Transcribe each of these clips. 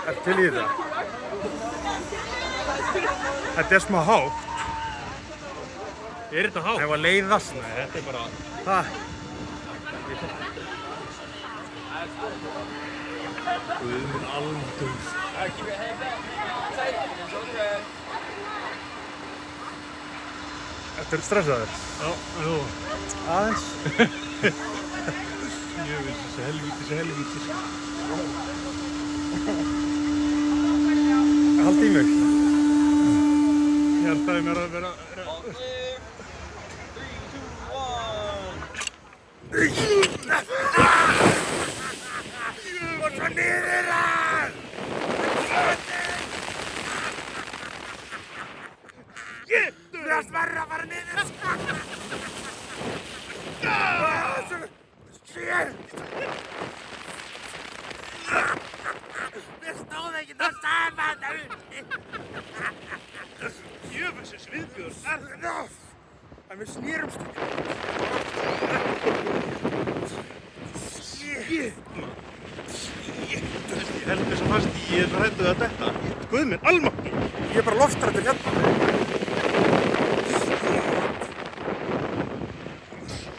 Er til í það? Þetta smá hátt. Þetta hátt? Það var leiðast. Nei, þetta bara... Það. Guðmund almáttugur. Ertu stressaður? Já, jú. Aðeins. Jöfnir, þessi helvítis. Haldi í mig. Ég held að mér að vera... 3, 2, 1. Og svo niður hann! Þú ert verið að fara niður! Shit! Við stóðum ekki það saman! Jöfnir, viðbjörn. En við snýrumst ekki. Ég held mér svo fast ég er hræddur að detta. Guðmund almáttugur. Ég er bara loftræddur hérna.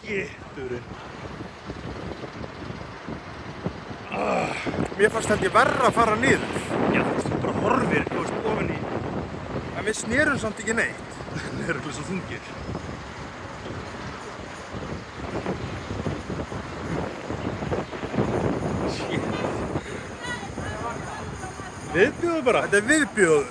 Jétturinn. Mér fannst held ég verra að fara niður. Já, þú bara horfir, ofan í. En við snerum samt ekki neitt. Það er eitthvað svo þungir. Shit. Viðbjóður bara. Þetta er viðbjóður.